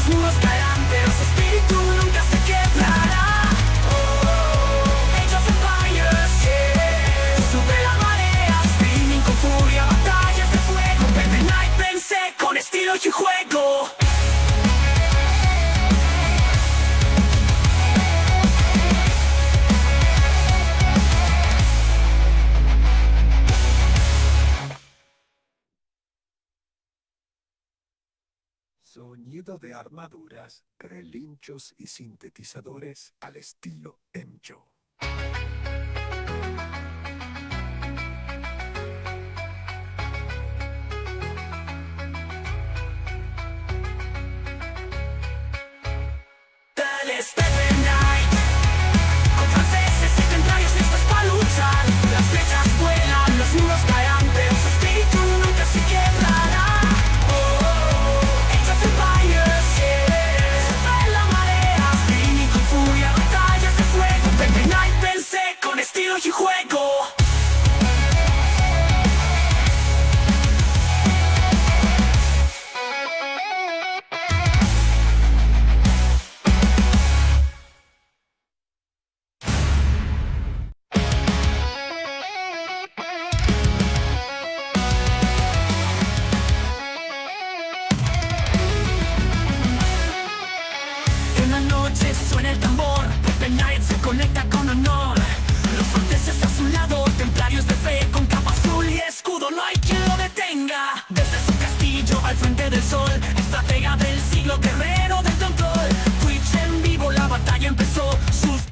los muros caerán, pero su espíritu nunca se quebrará. Age of Empires, yeah. Sube la marea, streaming con furia, batallas de fuego. PEPE KNIGHT vence con estilo y juego. Sonido de armaduras, relinchos y sintetizadores al estilo Emisión. Tales PEPE KNIGHT, con franceses y templarios listos para luchar. Las flechas vuelan, los muros caerán, pero su espíritu nunca se quebrará. Age of Empires, yeah. Sube la marea, streaming con furia, batallas de fuego. PEPE KNIGHT vence con estilo y juego. En la noche suena el tambor, PEPE KNIGHT se conecta con honor. Los franceses a su lado, templarios de fe, con capa azul y escudo, no hay quien lo detenga. Desde su castillo al frente del sol, estratega del siglo, guerrero del control. Twitch en vivo, la batalla empezó. Sus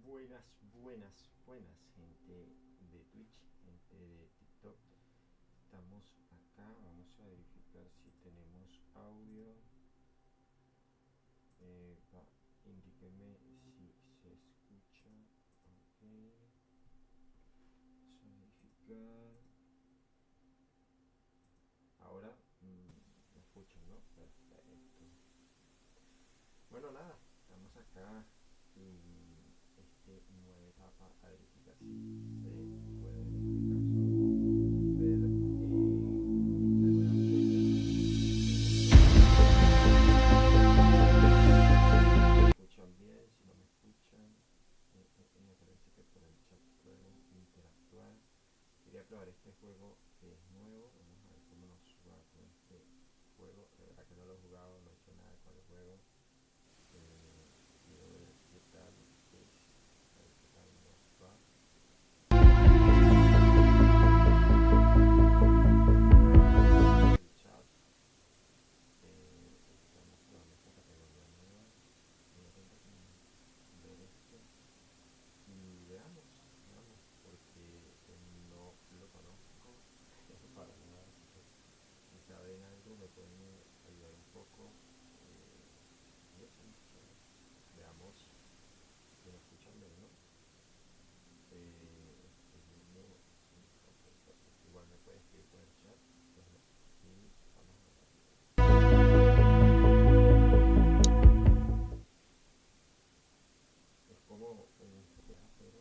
Buenas, buenas, buenas, gente de Twitch, gente de TikTok. Estamos acá, vamos a verificar si tenemos audio. Indíqueme si se escucha. Ok. Vamos a verificar. Ahora me escuchan, ¿no? Perfecto. Bueno, nada, estamos acá en nueva etapa a verificar si se puede en este caso ver escuchan bien, si no me escuchan, me parece que por el chat pueden interactuar. Quería probar este juego que es nuevo, vamos a ver cómo nos va con este juego. La verdad que no lo he jugado, no he hecho nada con el juego. Quiero ver qué tal es, a ver qué tal nos va. El chat, estamos probando esta categoría nueva. Voy a intentar ver esto y veamos, porque no lo conozco para nada, así que si saben algo me pueden ayudar un poco. Y eso, veamos si me escuchan bien, ¿no? Igual me pueden escribir por el chat. Y vamos a ver. Es como un GTA, pero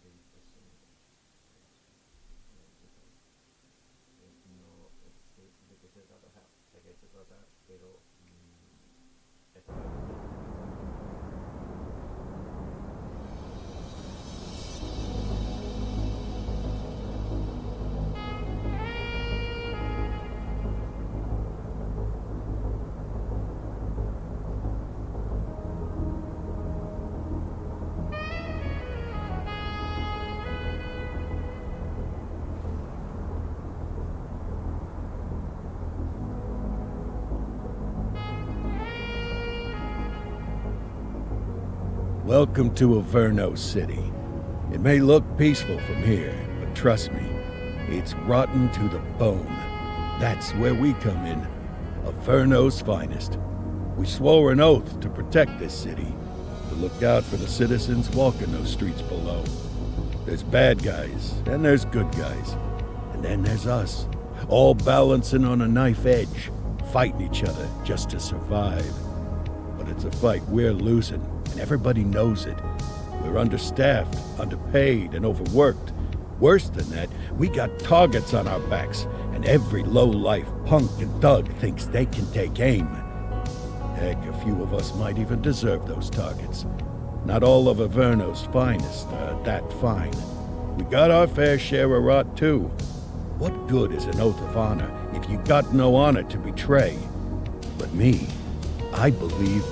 de vista sonora. No sé de qué se trata, o sea, sé que se trata, pero esta es la primera. Welcome to Averno City. It may look peaceful from here, but trust me, it's rotten to the bone. That's where we come in, Averno's finest. We swore an oath to protect this city, to look out for the citizens walking those streets below. There's bad guys, and there's good guys. And then there's us, all balancing on a knife edge, fighting each other just to survive. But it's a fight we're losing, and everybody knows it. We're understaffed, underpaid, and overworked. Worse than that, we got targets on our backs, and every low-life punk and thug thinks they can take aim. Heck, a few of us might even deserve those targets. Not all of Averno's finest are that fine. We got our fair share of rot, too. What good is an oath of honor if you got no honor to betray? But me, I believe...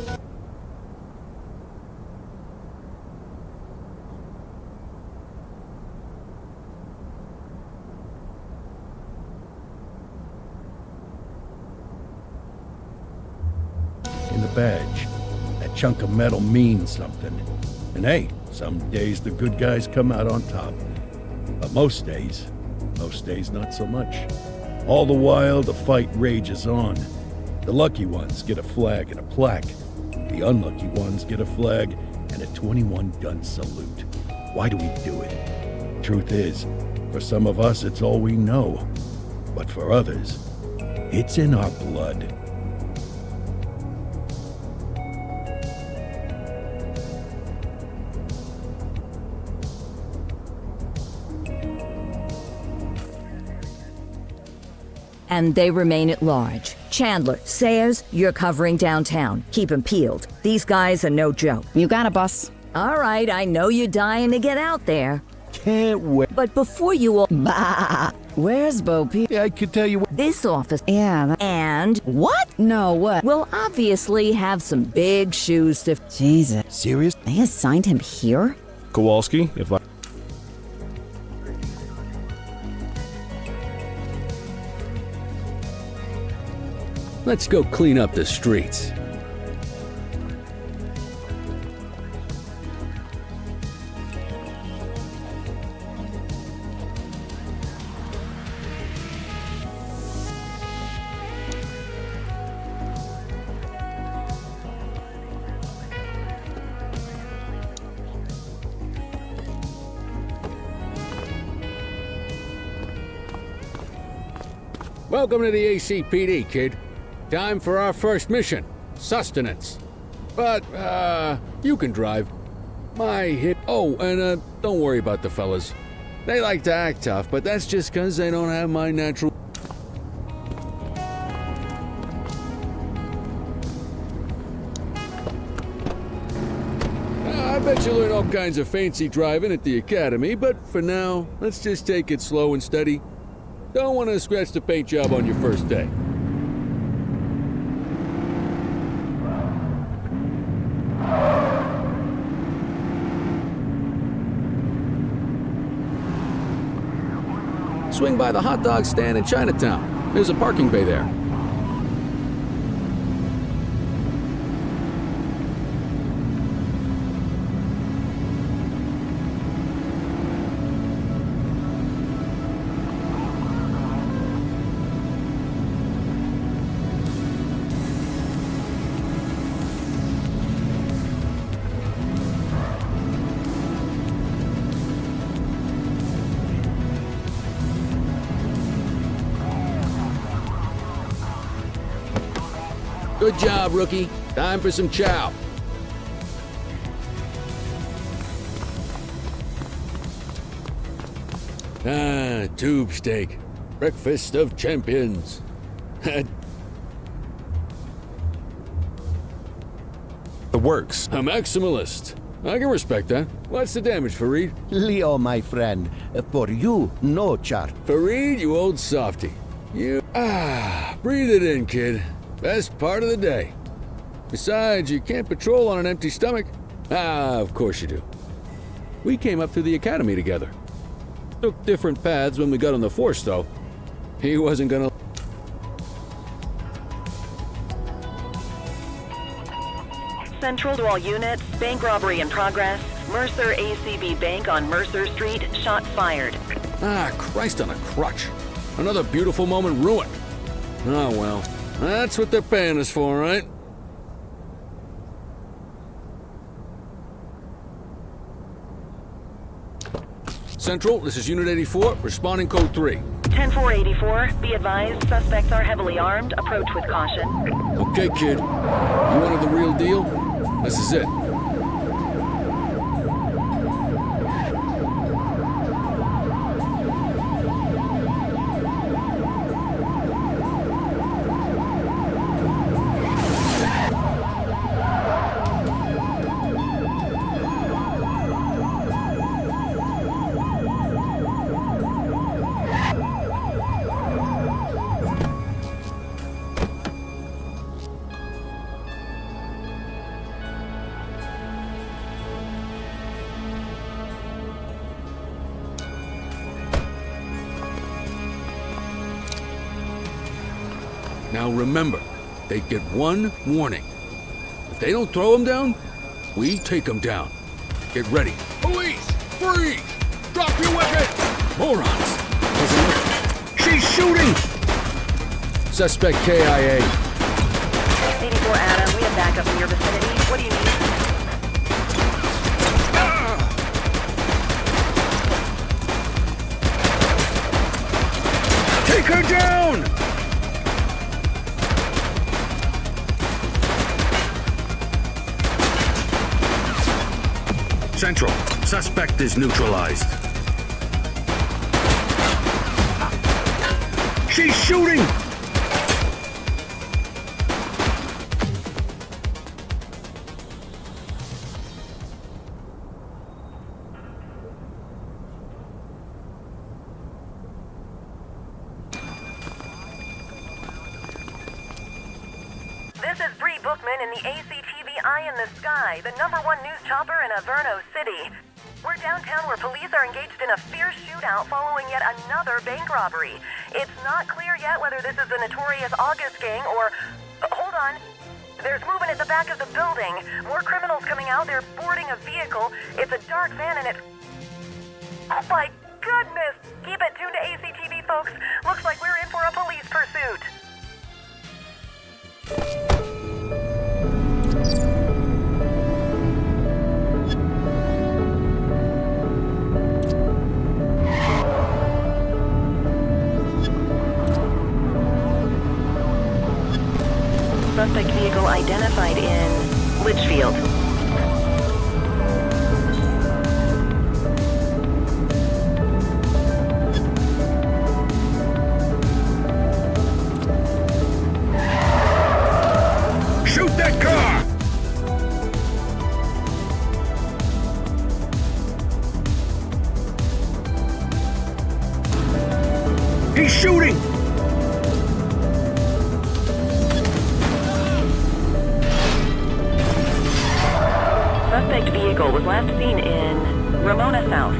in the badge. That chunk of metal means something. And hey, some days the good guys come out on top. But most days not so much. All the while, the fight rages on. The lucky ones get a flag and a plaque. The unlucky ones get a flag and a 21-gun salute. Why do we do it? Truth is, for some of us, it's all we know. But for others, it's in our blood. And they remain at large. Chandler, Sayers, you're covering downtown. Keep 'em peeled. These guys are no joke. You got it, boss. All right, I know you're dying to get out there. Can't wait. But before you all... Bah! Where's Bo Peep? I could tell you what... This office Yeah, and what? No, what? will obviously have some big shoes to... Jesus. Serious? They assigned him here? Kowalski, if I... Let's go clean up the streets. Welcome to the ACPD, kid. Time for our first mission, sustenance. But, you can drive. My hip... Oh, and, don't worry about the fellas. They like to act tough, but that's just 'cause they don't have my natural... I bet you learn all kinds of fancy driving at the academy, but for now, let's just take it slow and steady. Don't want to scratch the paint job on your first day. Swing by the hot dog stand in Chinatown. There's a parking bay there. Good job, rookie. Time for some chow. Ah, tube steak. Breakfast of champions. The works. A maximalist. I can respect that. What's the damage, Fareed? Leo, my friend, for you, no chart. Fareed, you old softy. Breathe it in, kid. Best part of the day. Besides, you can't patrol on an empty stomach. Of course you do. We came up through the academy together. Took different paths when we got on the force, though. He wasn't gonna... Central to all units, bank robbery in progress. Mercer ACB Bank on Mercer Street, shots fired. Christ on a crutch. Another beautiful moment ruined. Oh well, that's what they're paying us for, right? Central, this is Unit 84, responding code 3. 10-484, be advised, suspects are heavily armed, approach with caution. Okay, kid. You wanted the real deal? This is it. Now remember, they get one warning. If they don't throw them down, we take them down. Get ready. Police! Freeze! Drop your weapon! Morons! Doesn't look. She's shooting! Suspect KIA. 84 Adam, we have backup in your vicinity. What do you need? Take her down! Central, suspect is neutralized. She's shooting! This is Bree Bookman in the ACTV Eye in the Sky, the #1 news chopper in Averno City. We're downtown where police are engaged in a fierce shootout following yet another bank robbery. It's not clear yet whether this is the notorious August gang or... hold on. There's movement at the back of the building. More criminals coming out. They're boarding a vehicle. It's a dark van and it's... oh my goodness! Keep it tuned to ACTV, folks. Looks like we're in for a police pursuit. Suspect vehicle identified in Litchfield. Shoot that car! He's shooting! Suspect vehicle was last seen in Ramona South.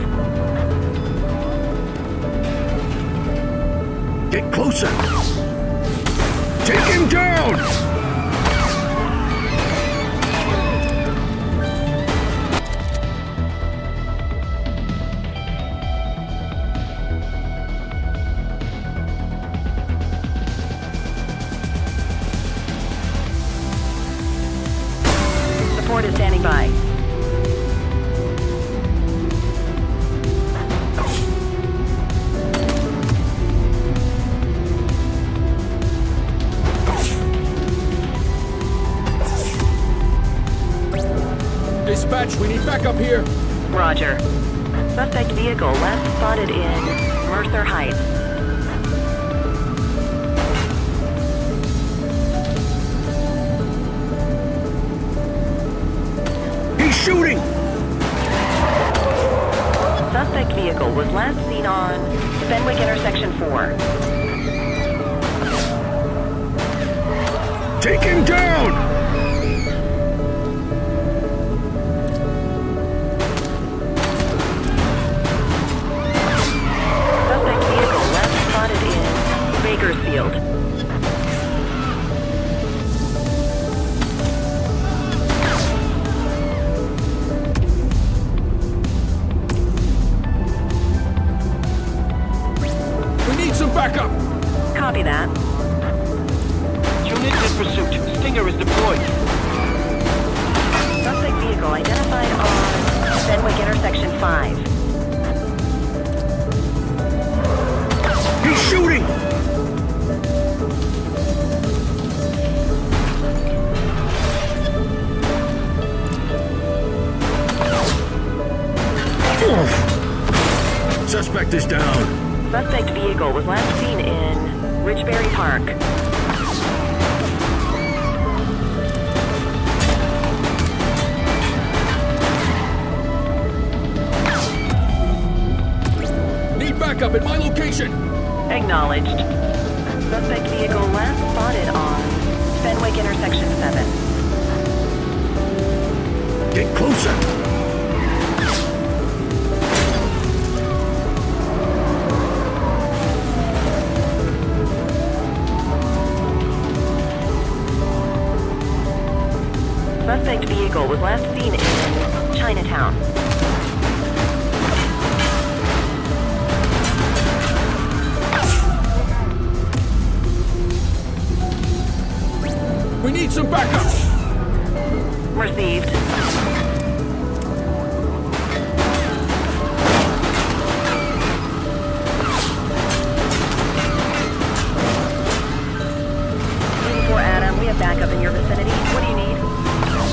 Get closer! Take him down! Support is standing by. Dispatch, we need backup here. Roger. Suspect vehicle last spotted in Mercer Heights. He's shooting! Suspect vehicle was last seen on Fenwick Intersection 4. Take him down! Suspect vehicle last spotted in Bakersfield. We need some backup! Copy that. Unit in pursuit. Stinger is deployed. Suspect vehicle identified on Fenwick Intersection 5. He's shooting! Suspect is down. Suspect vehicle was last seen in Richbury Park. Need backup at my location. Acknowledged. Suspect vehicle last spotted on Fenwick Intersection 7. Get closer. Suspect vehicle was last seen in Chinatown. We need some backup! Received. For Adam, we have backup in your vicinity. What do you need?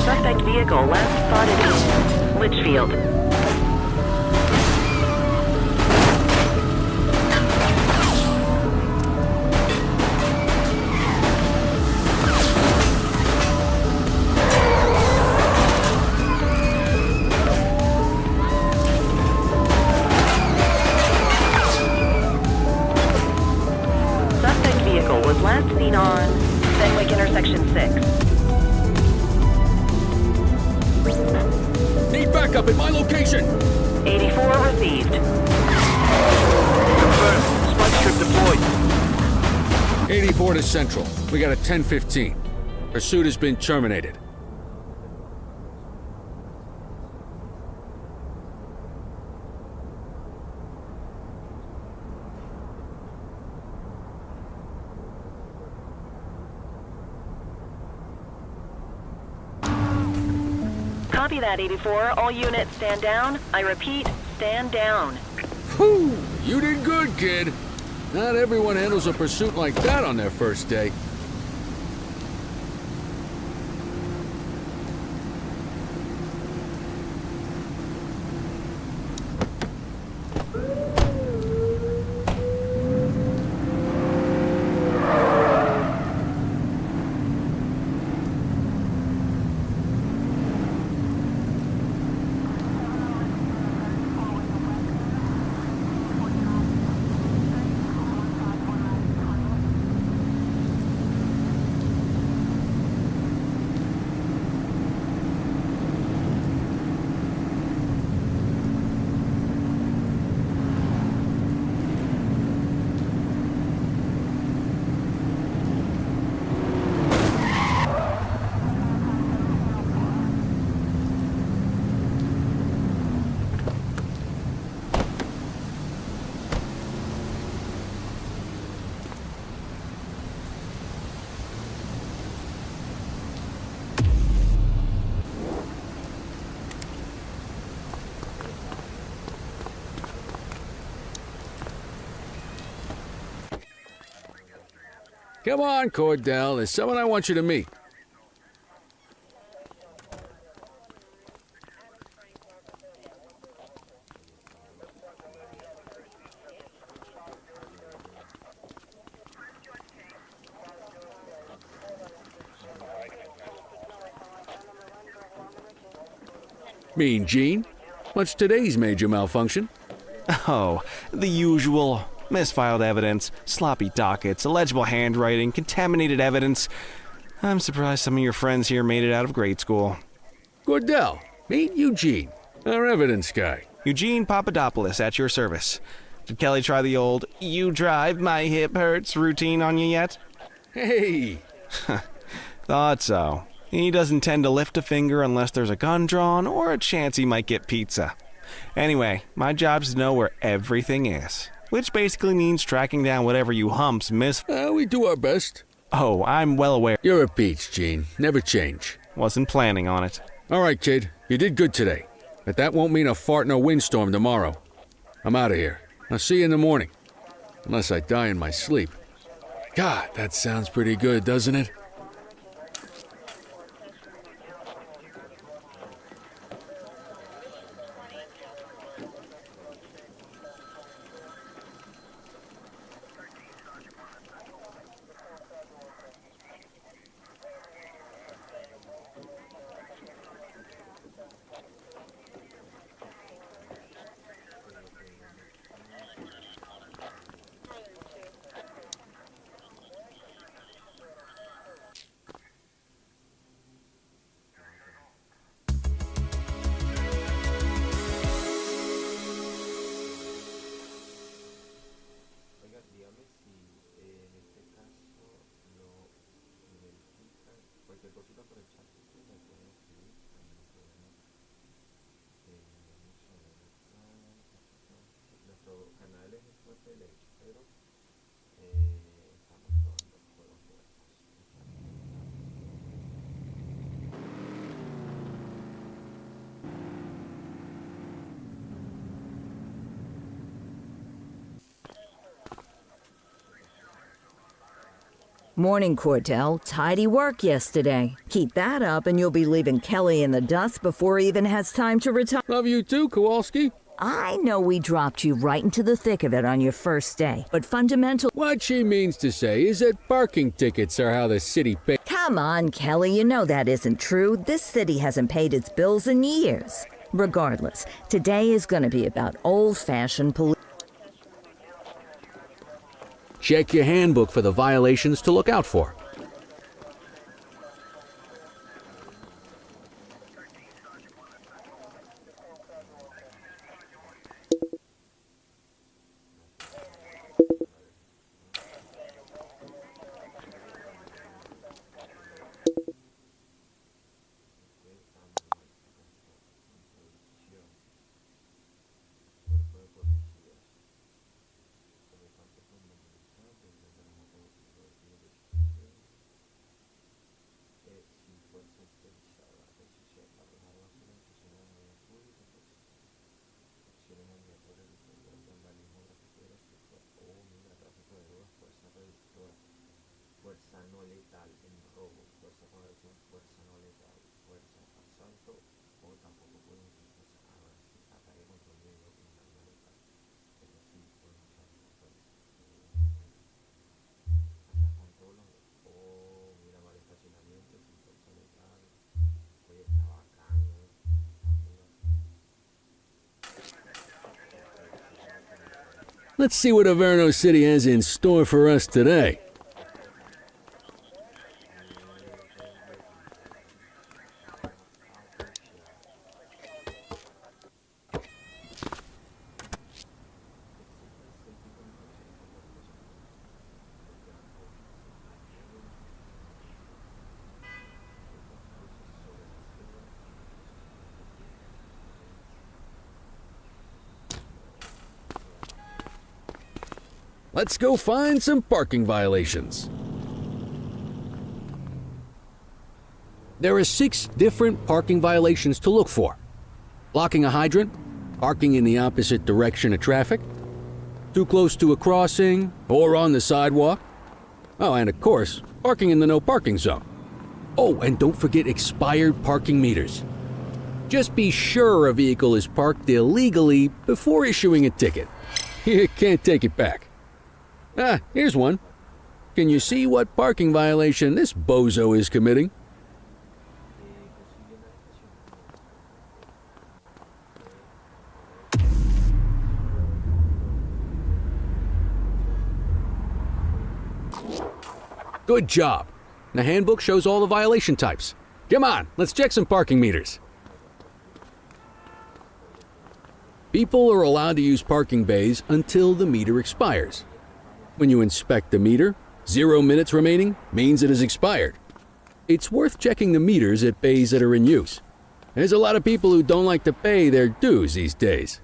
Suspect vehicle last spotted in Litchfield. Suspect vehicle was last seen on Fenwick Intersection 6. Need backup at my location! 84 received. Confirmed. Spike strip deployed. 84 to Central. We got a 10-15. Pursuit has been terminated. Copy that, 84. All units stand down. I repeat, stand down. Whew! You did good, kid. Not everyone handles a pursuit like that on their first day. Come on, Cordell. There's someone I want you to meet. Mean Gene? What's today's major malfunction? Oh, the usual. Misfiled evidence, sloppy dockets, illegible handwriting, contaminated evidence. I'm surprised some of your friends here made it out of grade school. Cordell, meet Eugene, our evidence guy. Eugene Papadopoulos at your service. Did Kelly try the old, "you drive, my hip hurts" routine on you yet? Hey! Thought so. He doesn't tend to lift a finger unless there's a gun drawn or a chance he might get pizza. Anyway, my job's to know where everything is. Which basically means tracking down whatever you humps miss. We do our best. Oh, I'm well aware. You're a peach, Gene. Never change. Wasn't planning on it. All right, kid. You did good today. But that won't mean a fart in a windstorm tomorrow. I'm out of here. I'll see you in the morning. Unless I die in my sleep. God, that sounds pretty good, doesn't it? Cualquier cosita por el chat, me pueden Morning, Cordell. Tidy work yesterday. Keep that up and you'll be leaving Kelly in the dust before he even has time to retire. Love you too, Kowalski. I know we dropped you right into the thick of it on your first day, but fundamental— What she means to say is that parking tickets are how the city pays. Come on, Kelly, you know that isn't true. This city hasn't paid its bills in years. Regardless, today is gonna be about old-fashioned police. Check your handbook for the violations to look out for. Let's see what Averno City has in store for us today. Let's go find some parking violations. There are 6 different parking violations to look for. Blocking a hydrant, parking in the opposite direction of traffic, too close to a crossing or on the sidewalk. Oh, and of course, parking in the no parking zone. Oh, and don't forget expired parking meters. Just be sure a vehicle is parked illegally before issuing a ticket. You can't take it back. Ah, here's one. Can you see what parking violation this bozo is committing? Good job. The handbook shows all the violation types. Come on, let's check some parking meters. People are allowed to use parking bays until the meter expires. When you inspect the meter, 0 minutes remaining means it has expired. It's worth checking the meters at bays that are in use. There's a lot of people who don't like to pay their dues these days.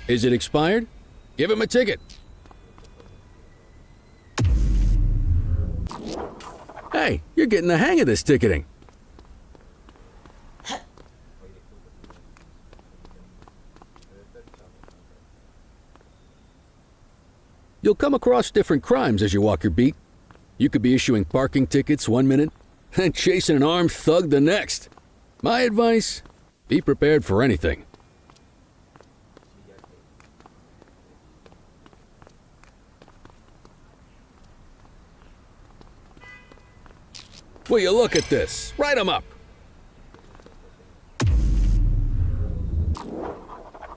Is it expired? Give him a ticket. Hey, you're getting the hang of this ticketing. You'll come across different crimes as you walk your beat. You could be issuing parking tickets 1 minute and chasing an armed thug the next. My advice, be prepared for anything. Will you look at this? Write 'em up.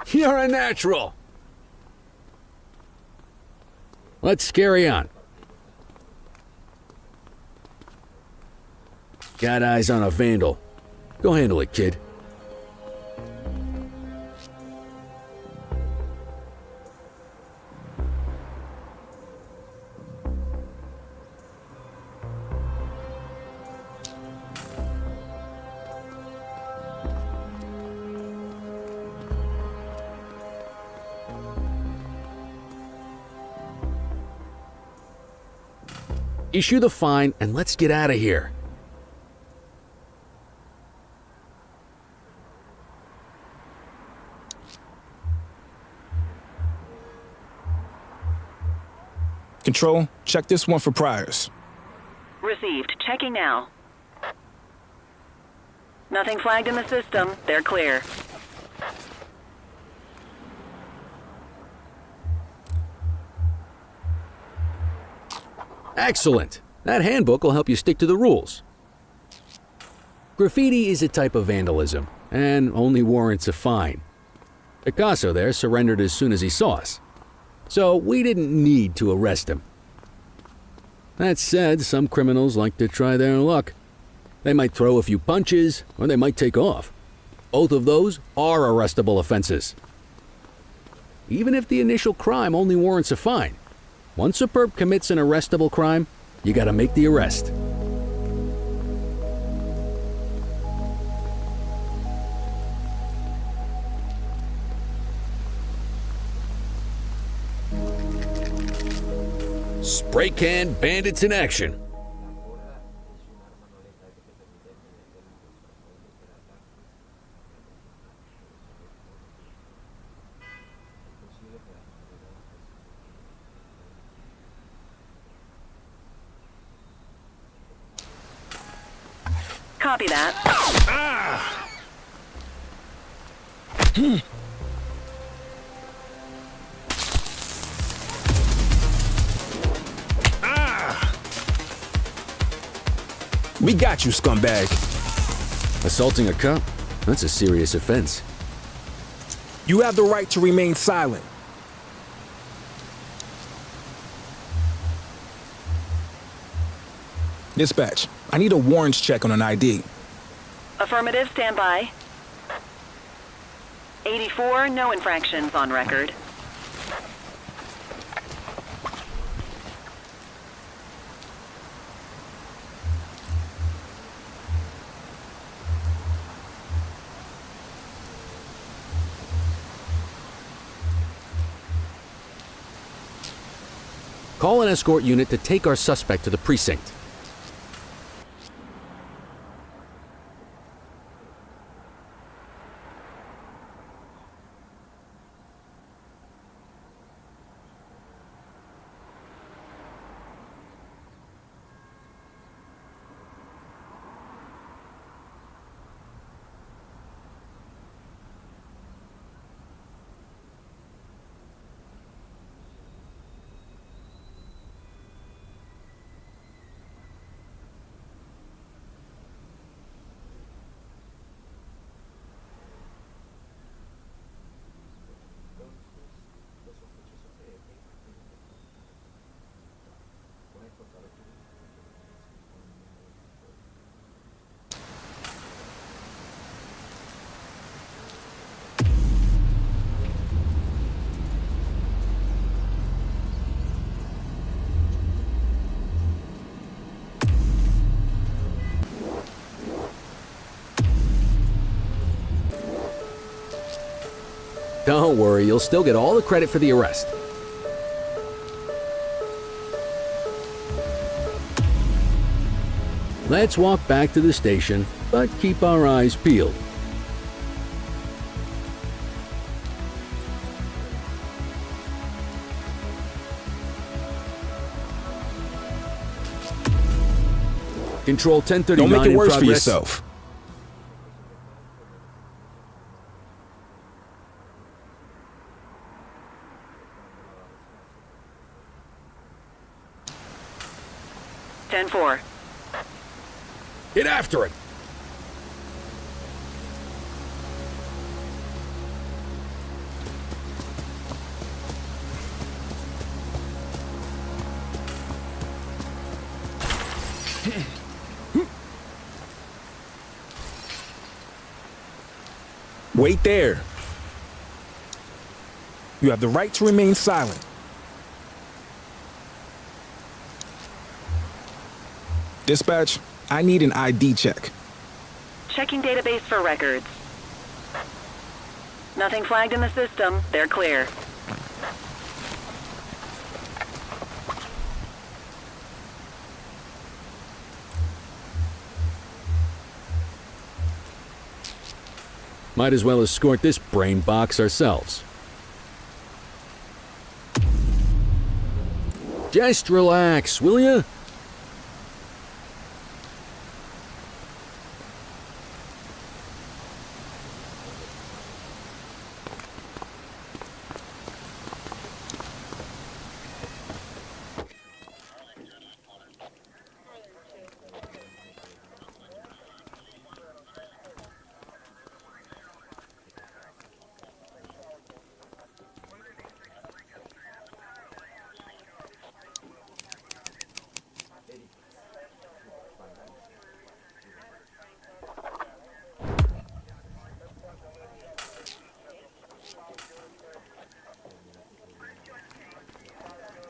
You're a natural. Let's carry on. Got eyes on a vandal. Go handle it, kid. Issue the fine and let's get out of here. Control, check this one for priors. Received. Checking now. Nothing flagged in the system. They're clear. Excellent. That handbook will help you stick to the rules. Graffiti is a type of vandalism, and only warrants a fine. Picasso there surrendered as soon as he saw us, so we didn't need to arrest him. That said, some criminals like to try their luck. They might throw a few punches, or they might take off. Both of those are arrestable offenses. Even if the initial crime only warrants a fine, once a perp commits an arrestable crime, you gotta make the arrest. Spray can bandits in action. Copy that. We got you, scumbag. Assaulting a cop? That's a serious offense. You have the right to remain silent. Dispatch, I need a warrants check on an ID. Affirmative, stand by. 84, no infractions on record. Call an escort unit to take our suspect to the precinct. Don't worry, you'll still get all the credit for the arrest. Let's walk back to the station, but keep our eyes peeled. Control 1039 Don't make it worse in for progress. yourself. Ten-4. Get after it! Wait there. You have the right to remain silent. Dispatch, I need an ID check. Checking database for records. Nothing flagged in the system. They're clear. Might as well escort this brain box ourselves. Just relax, will ya?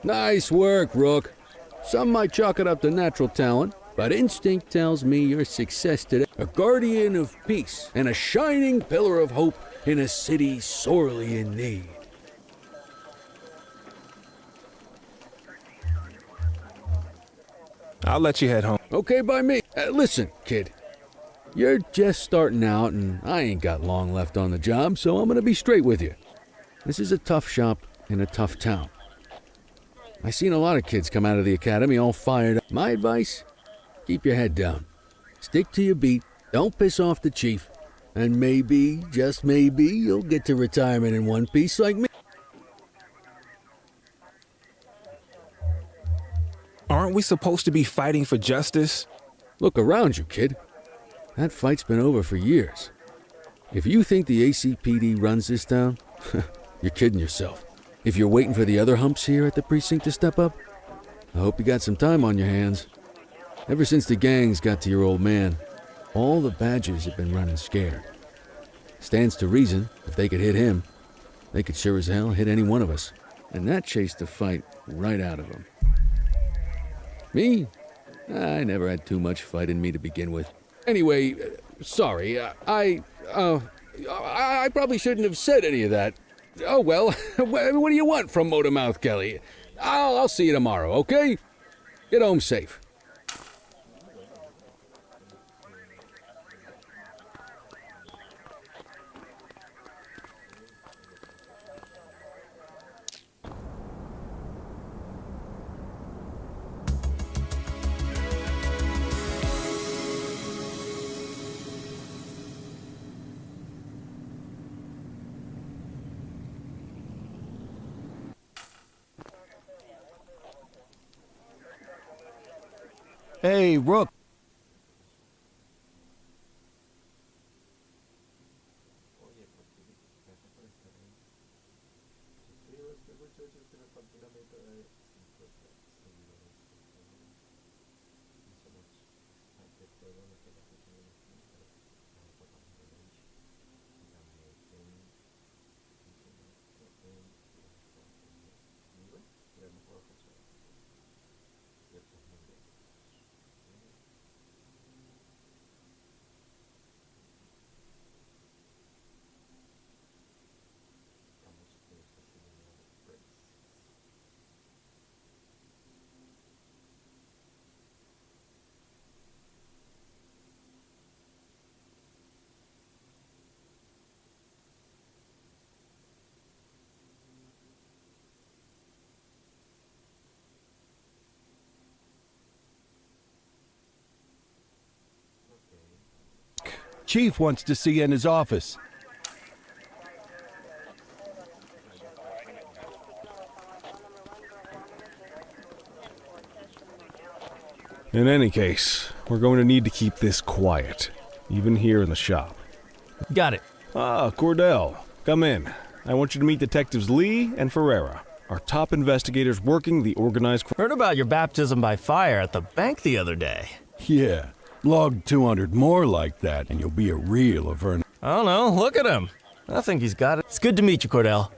Nice work, Rook. Some might chalk it up to natural talent, but instinct tells me your success today. A guardian of peace and a shining pillar of hope in a city sorely in need. I'll let you head home. Okay by me. Listen, kid. You're just starting out, and I ain't got long left on the job, so I'm gonna be straight with you. This is a tough shop in a tough town. I seen a lot of kids come out of the academy all fired up. My advice? Keep your head down. Stick to your beat. Don't piss off the chief. And maybe, just maybe, you'll get to retirement in one piece like me. Aren't we supposed to be fighting for justice? Look around you, kid. That fight's been over for years. If you think the ACPD runs this town, you're kidding yourself. If you're waiting for the other humps here at the precinct to step up, I hope you got some time on your hands. Ever since the gangs got to your old man, all the Badgers have been running scared. Stands to reason, if they could hit him, they could sure as hell hit any one of us. And that chased the fight right out of them. Me? I never had too much fight in me to begin with. Anyway, sorry, I probably shouldn't have said any of that. Oh, well, what do you want from Motormouth Kelly? I'll see you tomorrow, okay? Get home safe. Hey, Rook. Chief wants to see you in his office. In any case, we're going to need to keep this quiet, even here in the shop. Got it. Ah, Cordell, come in. I want you to meet Detectives Lee and Ferreira, our top investigators working the organized crime. Heard about your baptism by fire at the bank the other day. Yeah, log 200 more like that, and you'll be a real Averno. I don't know, look at him. I think he's got it. It's good to meet you, Cordell.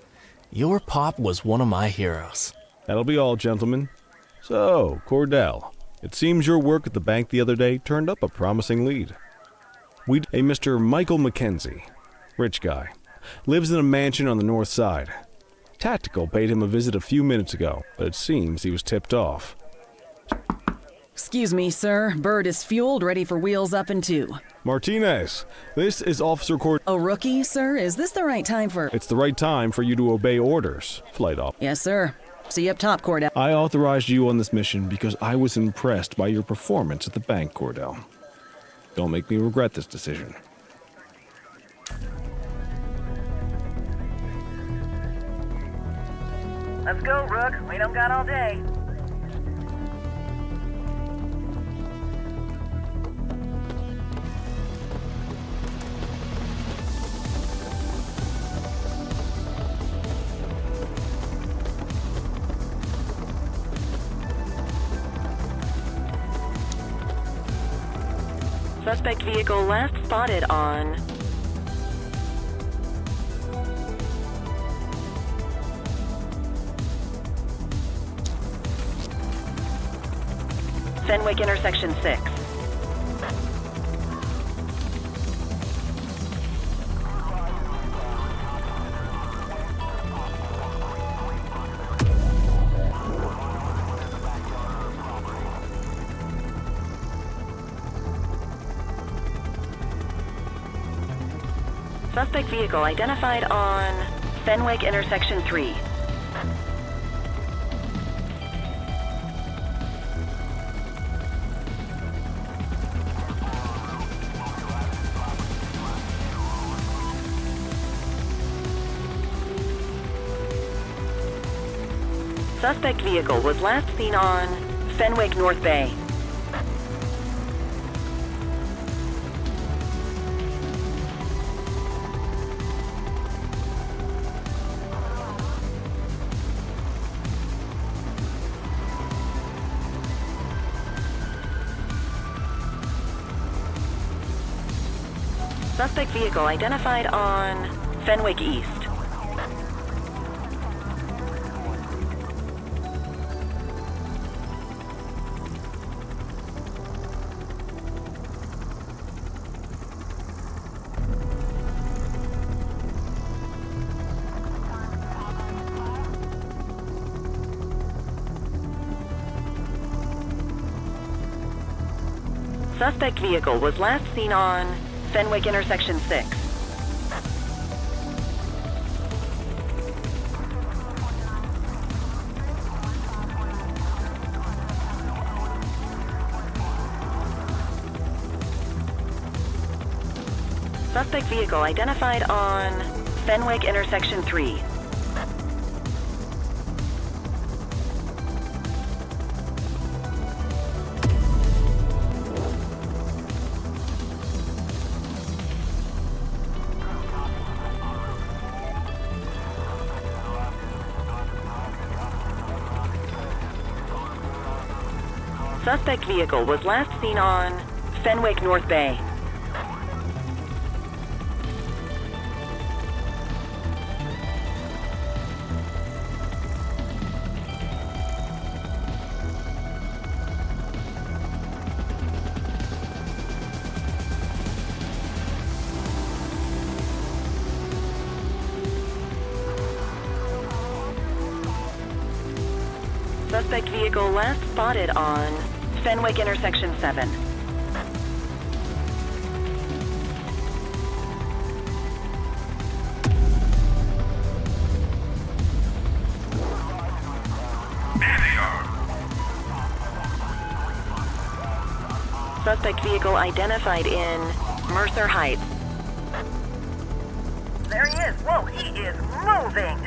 Your pop was one of my heroes. That'll be all, gentlemen. So, Cordell, it seems your work at the bank the other day turned up a promising lead. A Mr. Michael Mackenzie, rich guy, lives in a mansion on the north side. Tactical paid him a visit a few minutes ago, but it seems he was tipped off. Excuse me, sir. Bird is fueled, ready for wheels up in 2. Martinez, this is Officer Cord... A rookie, sir? Is this the right time for... It's the right time for you to obey orders, Flight Officer. Yes, sir. See you up top, Cordell. I authorized you on this mission because I was impressed by your performance at the bank, Cordell. Don't make me regret this decision. Let's go, Rook. We don't got all day. Suspect vehicle last spotted on Fenwick intersection 6. Suspect vehicle identified on Fenwick intersection 3. Suspect vehicle was last seen on Fenwick North Bay. Suspect vehicle identified on Fenwick East. Suspect vehicle was last seen on Fenwick intersection 6. Suspect vehicle identified on Fenwick intersection 3. Suspect vehicle was last seen on Fenwick North Bay. Suspect vehicle last spotted on Fenwick intersection 7. Suspect vehicle identified in Mercer Heights. There he is. Whoa, he is moving.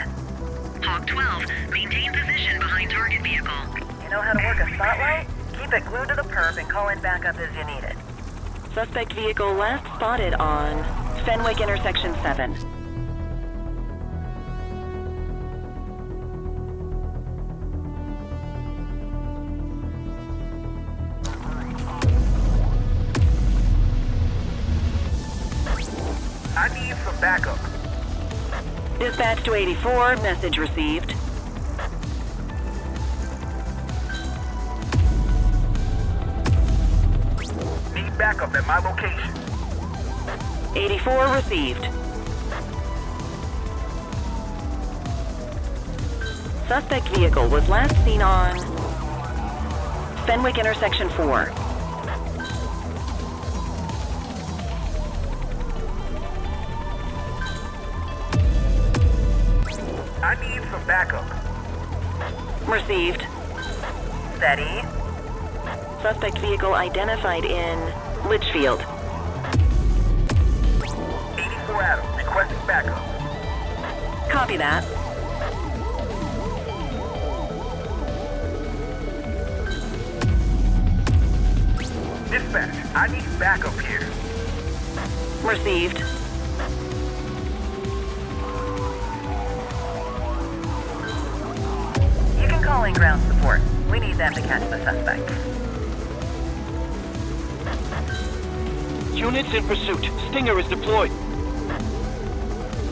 Hawk 12, maintain position behind target vehicle. You know how to work a spotlight? Keep it glued to the perp and call in backup as you need it. Suspect vehicle last spotted on Fenwick intersection 7. I need some backup. Dispatch to 84, message received. Need backup at my location. 84 received. Suspect vehicle was last seen on Fenwick intersection 4. I need some backup. Received. Steady. Suspect vehicle identified in Litchfield. 84 Adam, requesting backup. Copy that. Dispatch, I need backup here. Received. You can call in ground support. We need them to catch the suspect. Units in pursuit. Stinger is deployed.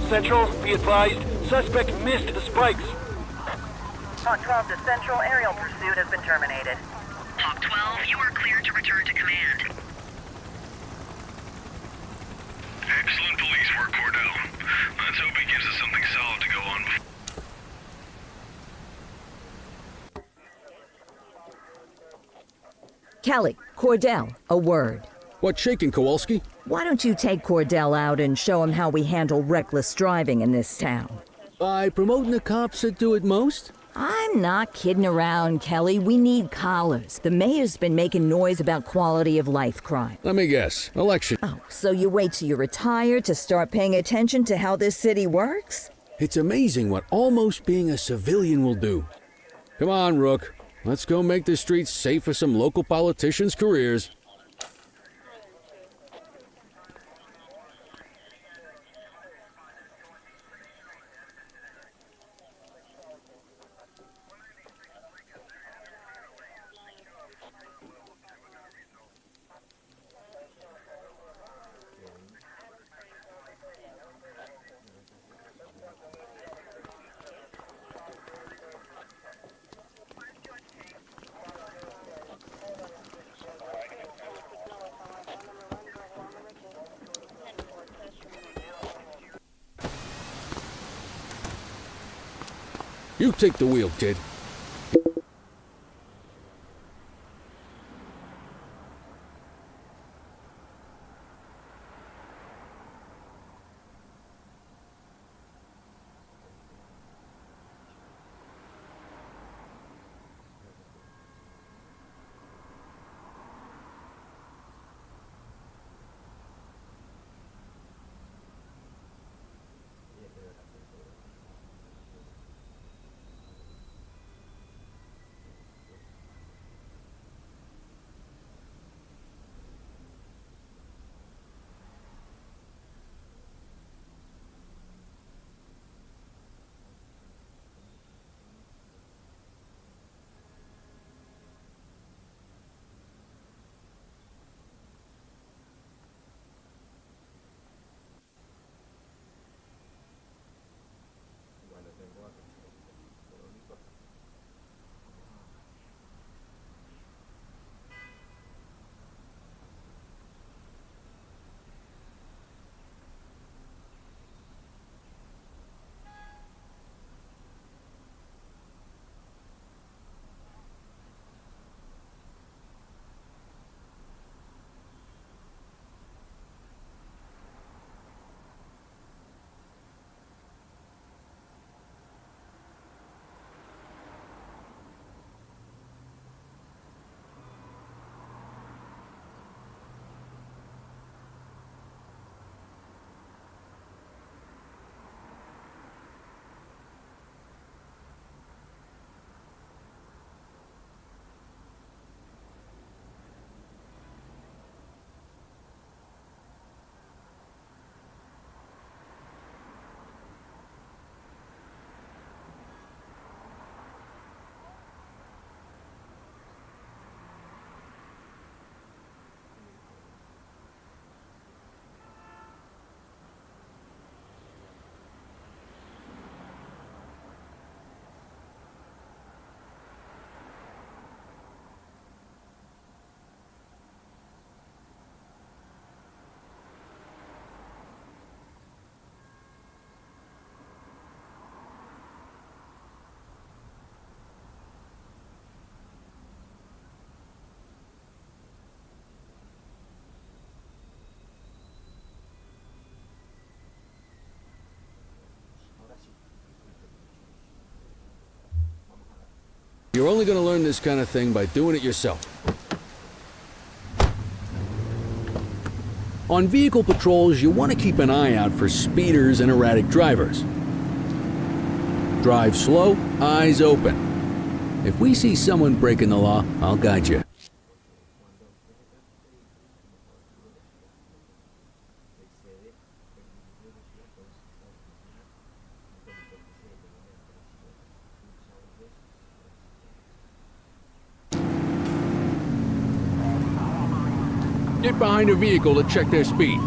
Central, be advised, suspect missed the spikes. Hawk 12 to Central, aerial pursuit has been terminated. Hawk 12, you are cleared to return to command. Excellent police work, Cordell. Let's hope he gives us something solid to go on. Kelly, Cordell, a word. What's shaking, Kowalski? Why don't you take Cordell out and show him how we handle reckless driving in this town? By promoting the cops that do it most? I'm not kidding around, Kelly. We need collars. The mayor's been making noise about quality of life crime. Let me guess. Election. Oh, so you wait till you retire to start paying attention to how this city works? It's amazing what almost being a civilian will do. Come on, Rook. Let's go make the streets safe for some local politicians' careers. You take the wheel, kid. you're only going to learn this kind of thing by doing it yourself. On vehicle patrols, you want to keep an eye out for speeders and erratic drivers. Drive slow, eyes open. If we see someone breaking the law, I'll guide you. Get behind a vehicle to check their speed.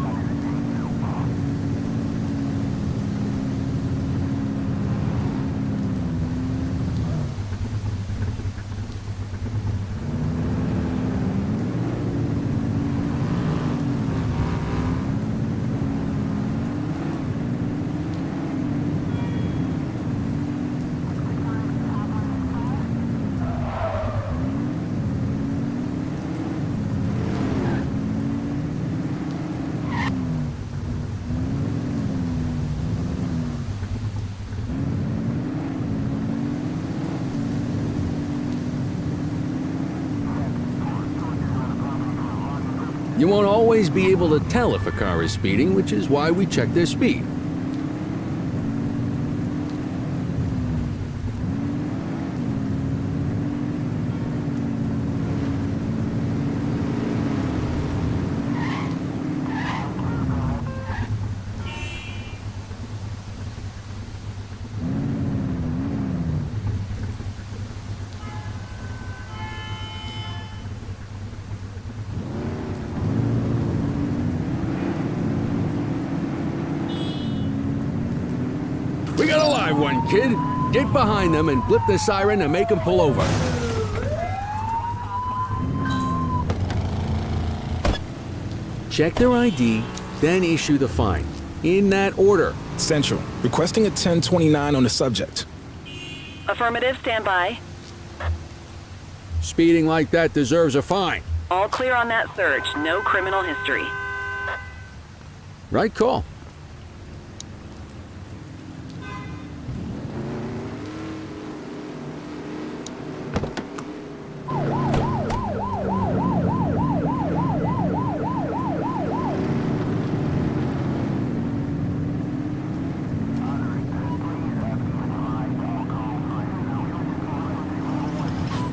You won't always be able to tell if a car is speeding, which is why we check their speed. We got a live one, kid. Get behind them and flip the siren to make them pull over. Check their ID, then issue the fine. In that order. Central, requesting a 1029 on the subject. Affirmative, stand by. Speeding like that deserves a fine. All clear on that search. No criminal history. Right call.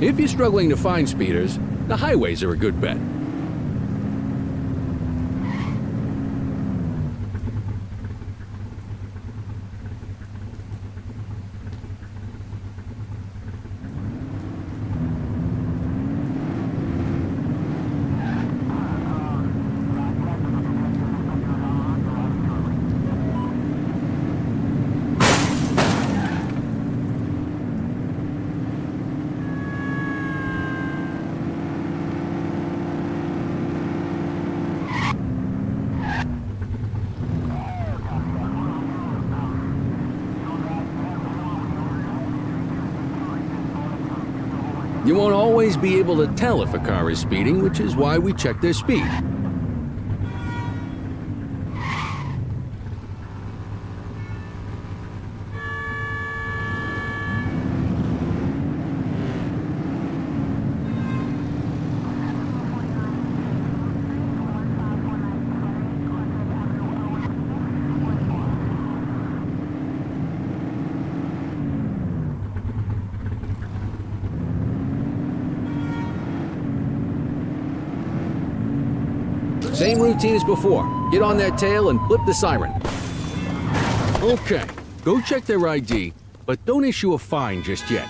If you're struggling to find speeders, the highways are a good bet. You won't always be able to tell if a car is speeding, which is why we check their speed. Same routine as before. Get on their tail and flip the siren. Okay, go check their ID, but don't issue a fine just yet.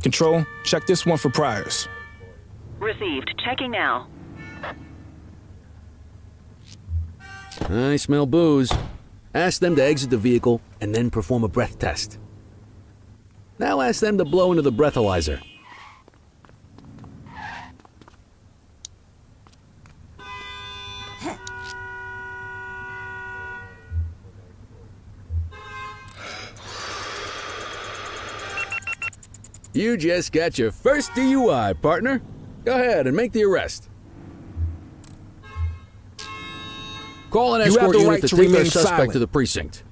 Control, check this one for priors. Received. Checking now. I smell booze. Ask them to exit the vehicle and then perform a breath test. Now ask them to blow into the breathalyzer. You just got your first DUI, partner. Go ahead and make the arrest. Call an escort unit to take our suspect to the precinct.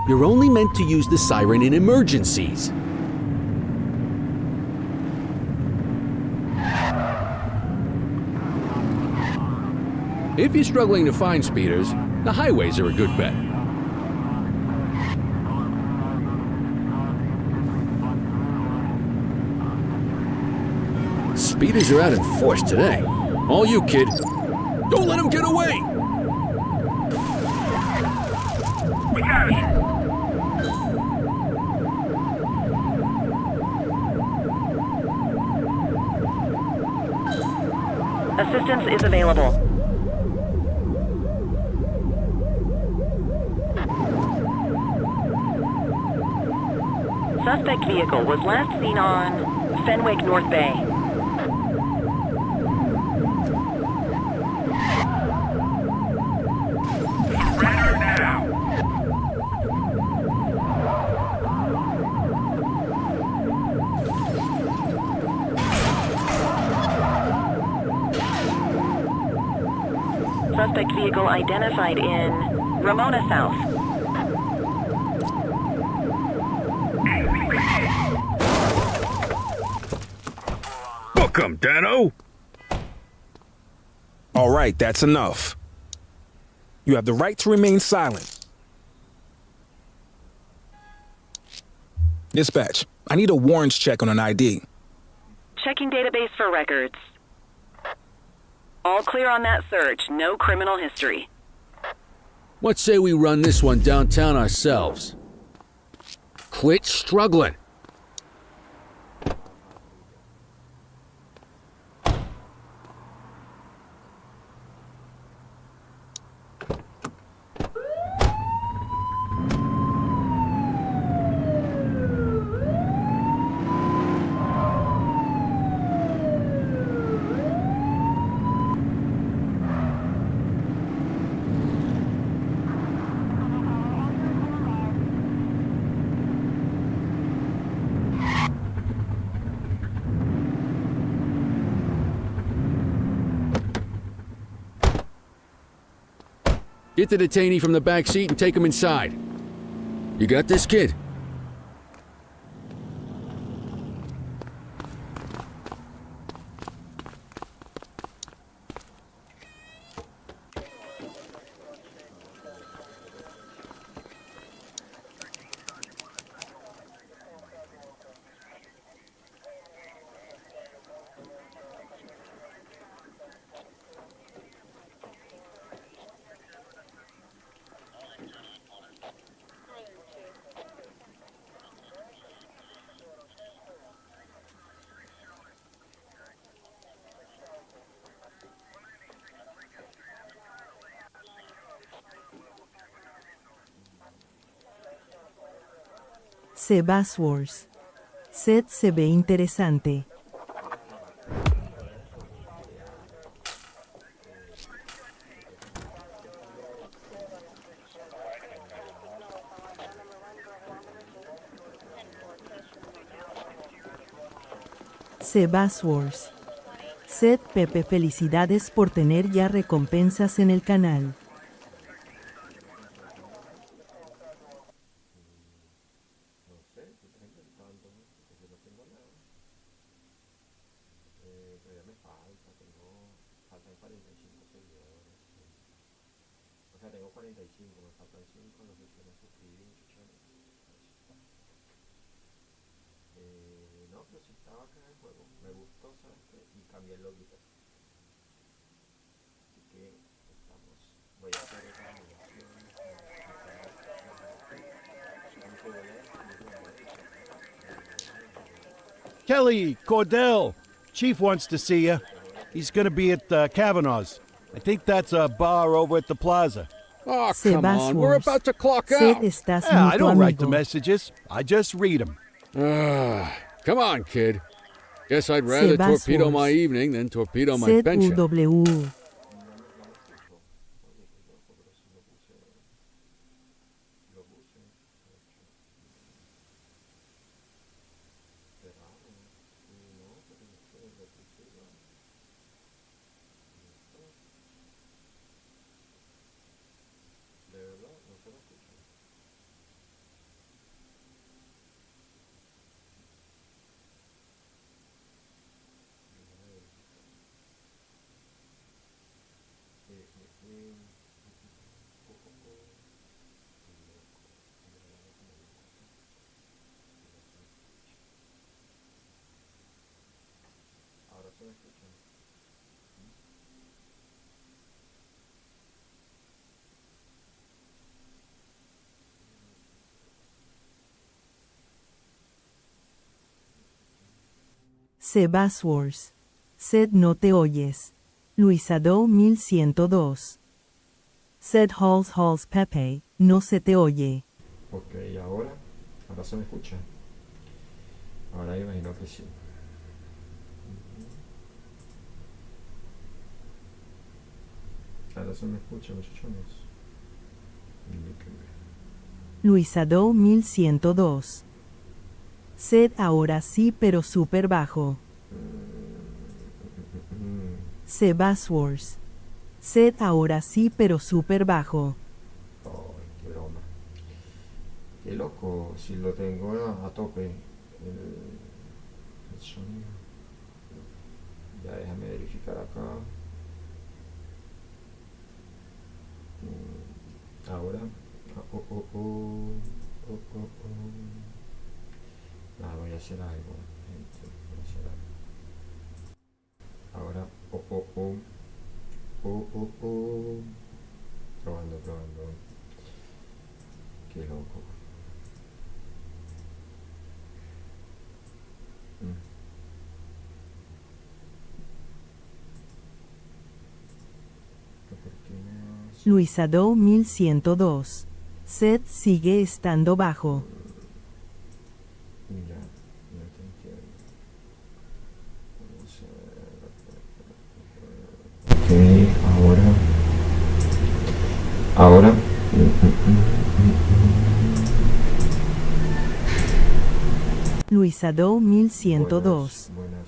You're only meant to use the siren in emergencies. If you're struggling to find speeders, the highways are a good bet. Speeders are out in force today. All you, kid. Don't let them get away! We got it. Assistance is available. Suspect vehicle was last seen on Fenwick North Bay. Surrender now. Suspect vehicle identified in Ramona South. Book 'em, Dano! All right, that's enough. You have the right to remain silent. Dispatch, I need a warrants check on an ID. Checking database for records. All clear on that search. No criminal history. What say we run this one downtown ourselves? Quit struggling. Get the detainee from the back seat and take him inside. You got this, kid? Sebasworth. Seth se ve interesante. Sebasworth. Seth Pepe, felicidades por tener ya recompensas en el canal. No, pero sí estaba acá en el juego. Me gustó, ¿sabes qué? Y cambié el loguito. Así que estamos. Voy a hacer esa animación. Kelly, Cordell, Chief wants to see you. He's going to be at Kavanaugh's. I think that's a bar over at the plaza. Oh, come on. We're about to clock out. Yeah, I don't write the messages. I just read them. Come on, kid. Guess I'd rather torpedo my evening than torpedo my pension. ZUW. Sebasworth. Sed, no te oyes. Luisa Doe 1102. Sed Halls Pepe, no se te oye. Ok, ahora se me escucha. Ahora imagino que sí. Ahora se me escucha, muchachones. Luisa Doe 1102. Sed, ahora sí, pero súper bajo. Sebasworth. Sed, ahora sí, pero súper bajo. Oh, qué broma. Qué loco, si lo tengo a tope el sonido. Ya déjame verificar acá. Ahora. Voy a hacer algo, gente. Voy a hacer algo. Ahora. Probando. Qué loco. Luisa Doe 1102. Sed sigue estando bajo. Ya te entiendo. Vamos a ver. Ok, ahora. Luisa Doe 1102. Buenas.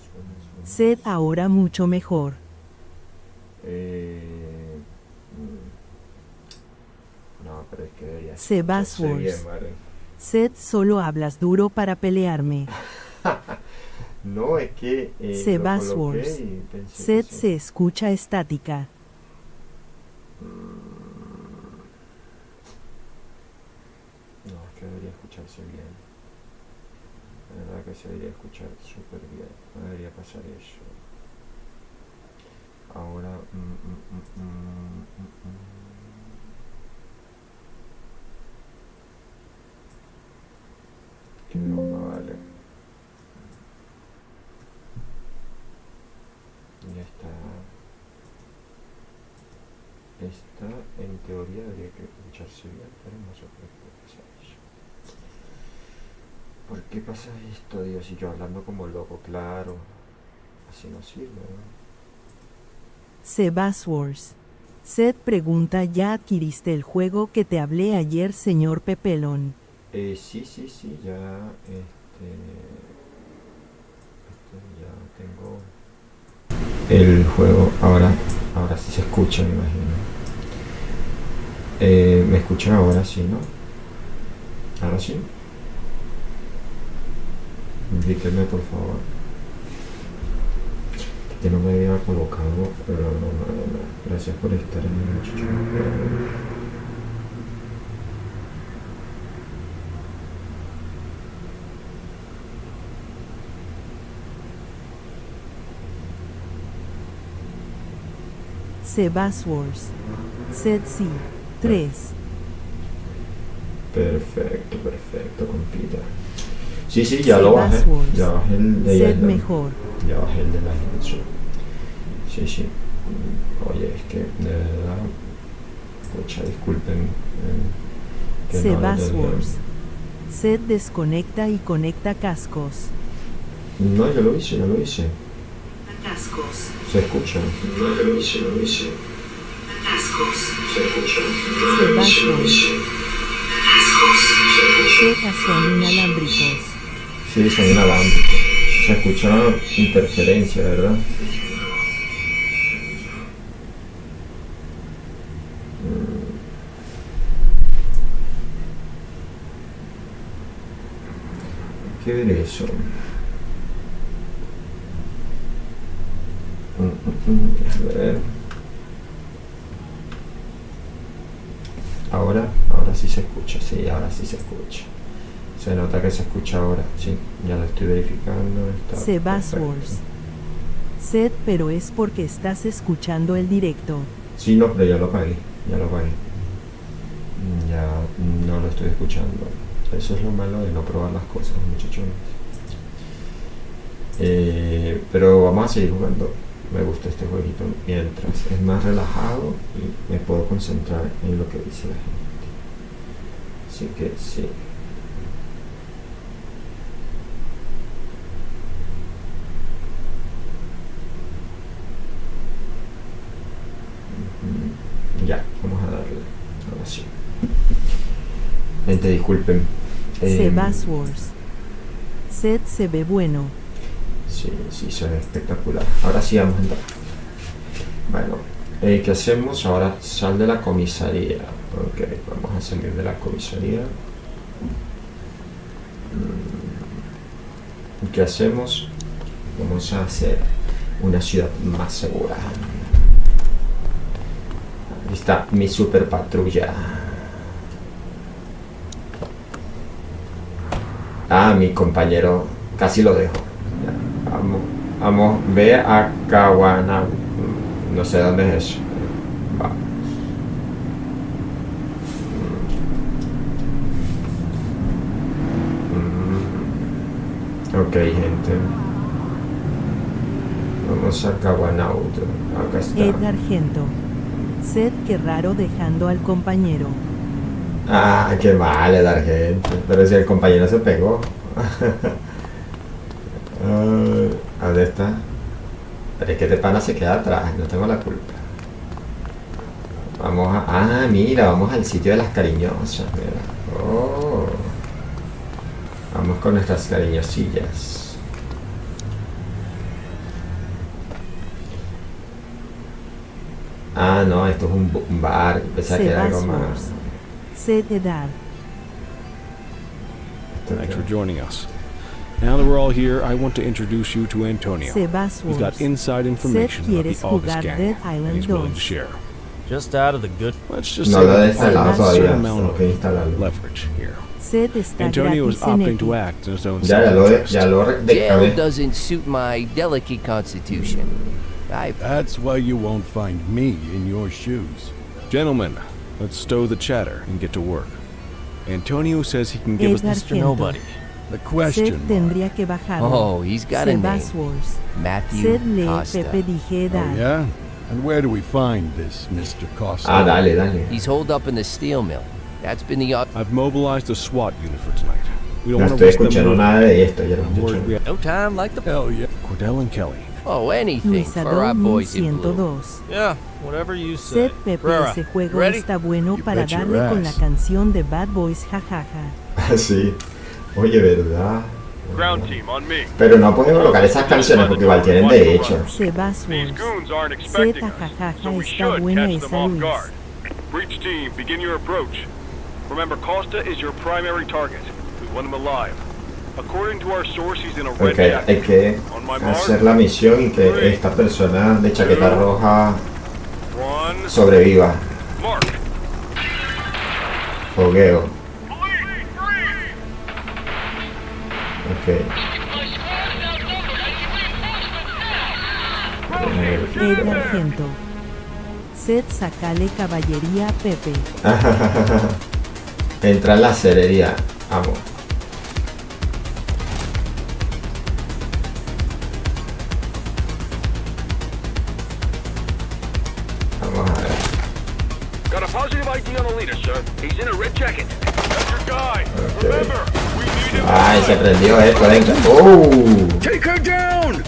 Sed, ahora mucho mejor. No, pero es que debería Sebasworth. bien, ¿vale? Sed, solo hablas duro para pelearme. No, es que Sebasworth. Sed, se escucha estática. No, es que debería escucharse bien. La verdad que se debería escuchar súper bien. No debería pasar eso. Ahora. Qué broma, vale. Ya está. Esta en teoría debería escucharse bien, pero no sé por qué pasa eso. ¿Por qué pasa esto, Dios? Y yo hablando como loco, claro. Así no sirve, ¿no? Sebasworth. Sed pregunta, ¿ya adquiriste el juego que te hablé ayer, señor Pepelón? Sí, ya, ya tengo el juego. Ahora sí se escucha, me imagino. ¿Me escuchan ahora sí, no? ¿Ahora sí? Indíquenme, por favor. Que no me había colocado, pero no. Gracias por estar en el muchacho. Sebasworth. Sed sí. 3. Perfecto, compita. Sí, ya lo bajé. Ya bajé el de Sed mejor. Ya bajé el de la Emisión. Sí. Oye, es que de verdad. Pucha, disculpen. Sebasworth. Sed desconecta y conecta cascos. No, ya lo hice. Cascos. Se escucha. No, ya lo hice. Cascos. Se escucha. Sebasworth. Sed son inalámbricos. Sí, son inalámbricos. Se escucha interferencia, ¿verdad? Hay que ver eso. A ver. Ahora sí se escucha, ahora sí se escucha. Se nota que se escucha ahora, sí, ya lo estoy verificando. Sebasworth. Sed, pero es porque estás escuchando el directo. Sí, no, pero ya lo pagué. Ya no lo estoy escuchando. Eso es lo malo de no probar las cosas, muchachones. Pero vamos a seguir jugando. Me gusta este jueguito mientras es más relajado y me puedo concentrar en lo que dice la gente. Así que sí. Ya, vamos a darle. Ahora sí. Gente, disculpen. Sebasworth. Seth se ve bueno. Sí, sí, se ve espectacular. Ahora sí vamos a entrar. Bueno, ¿qué hacemos? Ahora sal de la comisaría. Ok, vamos a salir de la comisaría. ¿Qué hacemos? Vamos a hacer una ciudad más segura. Ahí está mi super patrulla. Ah, mi compañero casi lo dejo. Vamos, ve a Kawana. No sé dónde es eso. Vamos. Ok, gente. Vamos a Kawanauto. Acá está. Ed Argento. Seth, qué raro dejando al compañero. Ah, qué mal el Argento. Pero si el compañero se pegó. ¿Dónde está? Pero es que este pana se queda atrás, no tengo la culpa. Vamos a... Ah, mira, vamos al sitio de las cariñosas, mira. Oh. Vamos con nuestras cariñosillas. Ah, no, esto es un bar. Pensaba que era algo más. Thanks for joining us. Now that we're all here, I want to introduce you to Antonio. He's got inside information about the August gang, and he's willing to share. Just out of the good. Let's just say that he has a certain amount of leverage here. Antonio is opting to act in his own self-interest. Jail doesn't suit my delicate constitution. That's why you won't find me in your shoes. Gentlemen, let's stow the chatter and get to work. Antonio says he can give us Mr. Nobody. The question. Tendría que bajarlo. Oh, he's got a name. Matthew Costa. Pepe Dijeda. Oh, yeah? And where do we find this Mr. Costa? Ah, dale. He's holed up in the steel mill. That's been the... I've mobilized a SWAT unit for tonight. We don't No want to estoy risk them escuchando nada de esto. Ya lo moving. escucho. No time like the... Hell yeah. Cordell and Kelly. Oh, anything for our boys in blue. 1102. Yeah, whatever you say. Seth, Pepe, Rara, ese juego ready? está bueno You para bet your darle con la ass. canción de Bad Boys, jajaja. Ah, sí. Oye, ¿verdad? Ground team on me. Pero no pueden colocar esas canciones porque igual tienen derecho. These goons aren't expecting us, so we should catch them off guard. Breach team, begin your approach. Remember, Costa is your primary target. We want him alive. According to our source, he's in a red Ok, hay jacket. que On my mark, hacer la misión y que esta persona de chaqueta roja one, sobreviva. mark. Fogueo. Ok. Ed Argento. Seth, sacale caballería a Pepe. Entra en la cerería. Vamos. Vamos a ver. Got a positive ID on the leader, sir. He's in a red jacket. That's your guy. Remember, we need him. Ay, se prendió esto, venga. Take her down!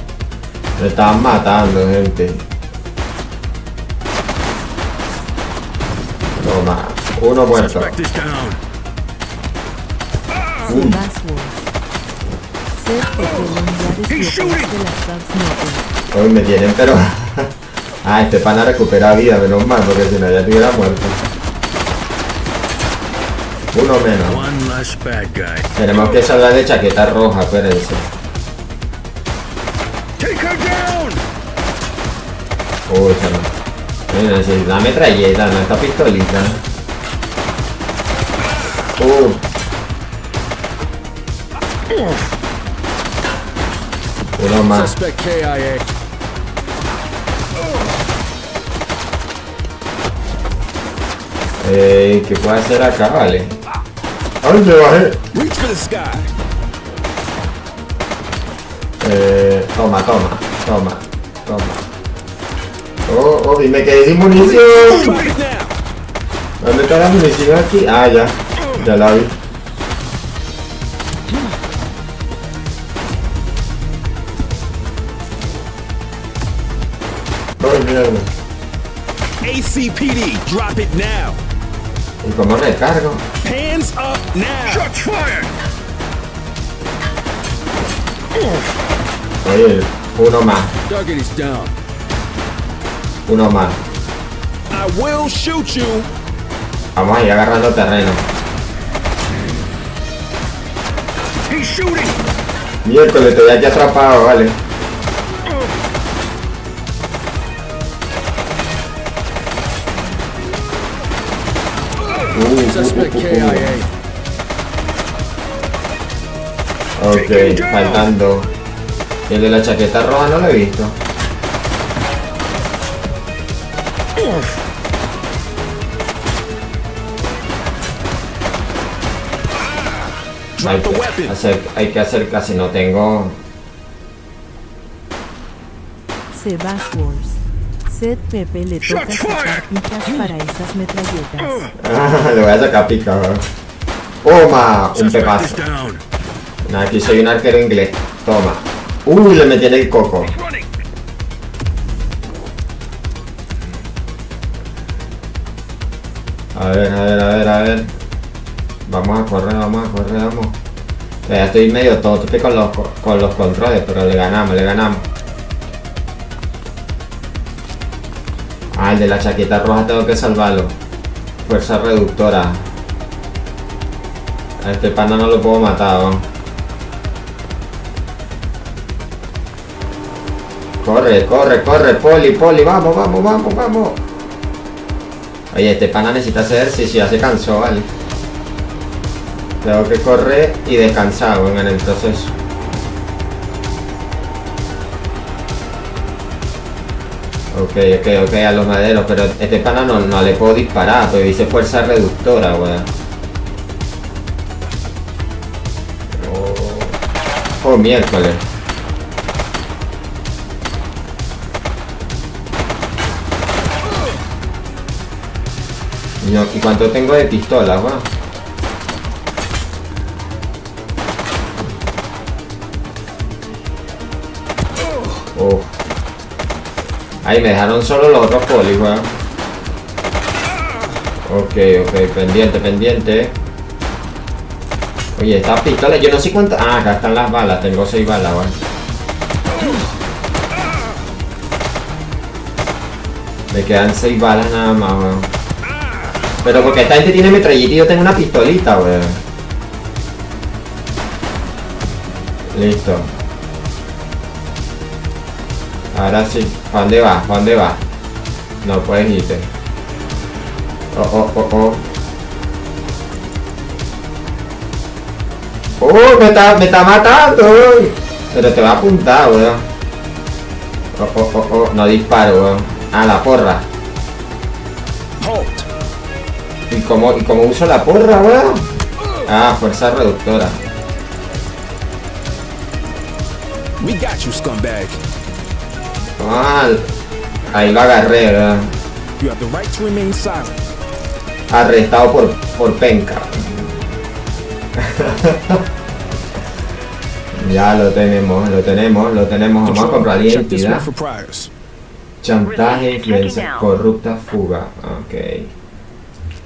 Me están matando, gente. Toma, uno muerto. Suspect is down. Sebasworth. Seth, Pepe, ya desbloqueaste las subs notes. Hoy me tienen, pero... Ah, este pana recupera vida, menos mal, porque si no ya estuviera muerto. Uno menos. One less bad guy. Tenemos que salvar de chaqueta roja, espérense. Take her down! Uy, se me... Mira, necesito una metralleta, no esta pistolita. Uno más. Suspect KIA. ¿Qué puedo hacer acá, vale? ¡Ay, me bajé! Reach for the sky. Toma. Oh, y me quedé sin munición. ¿Dónde está la munición aquí? Ah, ya la vi. Oh, mierda. ACPD, drop it now. ¿Y cómo recargo? Hands up now. Shots fired. Oye, uno más. Target is down. Uno más. I will shoot you. Vamos a ir agarrando terreno. He's shooting. Miércoles, estoy aquí atrapado, vale. Suspect KIA. Ok, faltando. El de la chaqueta roja no lo he visto. Hay que hacer casi no tengo. Sebasworth. Seth Pepe le toca sacar picas para esas metralletas. Le voy a sacar pica. Toma, un pepazo. Nah, aquí soy un arquero inglés. Toma. Le metí en el coco. A ver. Vamos a correr. Ya estoy medio tonto con los controles, pero le ganamos. Ah, el de la chaqueta roja tengo que salvarlo. Fuerza reductora. A este panda no lo puedo matar, ¿no? Corre, Poli, vamos. Oye, este pana necesita hacer ejercicio, ya se cansó, vale. Tengo que correr y descansar, bueno, en el proceso. Ok, a los maderos, pero este pana no le puedo disparar, porque dice fuerza reductora, weón. Oh, miércoles. No, ¿y cuánto tengo de pistolas, weón? Oh. Ahí me dejaron solo los otros polis, weón. Ok, pendiente. Oye, estas pistolas, yo no sé cuántas. Ah, acá están las balas, tengo 6 balas, weón. Me quedan 6 balas nada más, weón. Pero porque esta gente tiene metralleta y yo tengo una pistolita, weón. Listo. Ahora sí. ¿Para dónde vas? No puedes irte. Oh. Me está matando, weón. Pero te va a apuntar, weón. Oh. No disparo, weón. Ah, la porra. ¿Y cómo uso la porra, weón? Ah, fuerza reductora. We got you, scumbag. Ah, ahí lo agarré, weón. You have the right to remain silent. Arrestado por penca. Ya lo tenemos. Vamos a comprar identidad. Chantaje, influencia corrupta, fuga. Ok.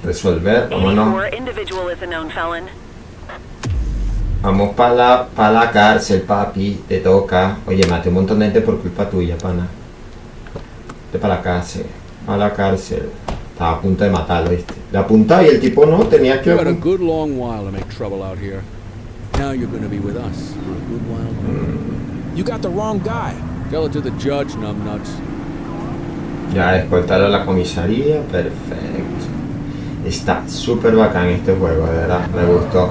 Resolver, vámonos. Vamos para la cárcel, papi. Te toca. Oye, maté un montón de gente por culpa tuya, pana. Vete para la cárcel. A la cárcel. Estaba a punto de matarlo, ¿viste? Le apuntaba y el tipo no tenía que. You had a good long while to make trouble out here. Now you're gonna be with us for a good while. You got the wrong guy. Tell it to the judge, numbnuts. Ya, escoltarlo a la comisaría. Perfecto. Está súper bacán este juego, de verdad. Me gustó.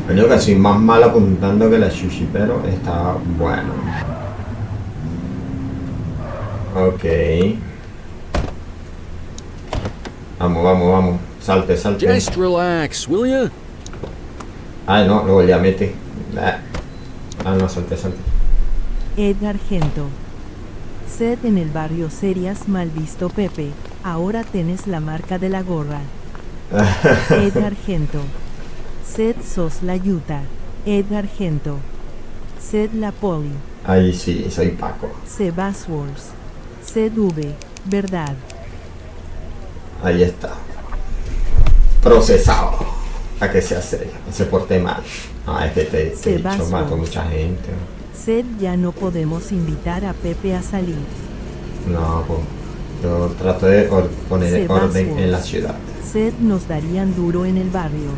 Lo único que soy más malo apuntando que la sushi, pero está bueno. Ok. Vamos. Salte. Just relax, will you? Ay, no, luego ya mete. Ah, no, salte. Edgar Gento. Sed en el barrio serías mal visto Pepe, ahora tenés la marca de la gorra. Edgar Gento. Sed sos la yuta. Edgar Gento. Sed la poli. Ahí sí, soy Paco. Sebaswords. Sed V, verdad. Ahí está. Procesado. A que se hace, se porte mal. Ah, es que te dicho, mato mucha gente. Sed ya no podemos invitar a Pepe a salir. No, pues yo trato de poner orden en la ciudad. Sed nos darían duro en el barrio.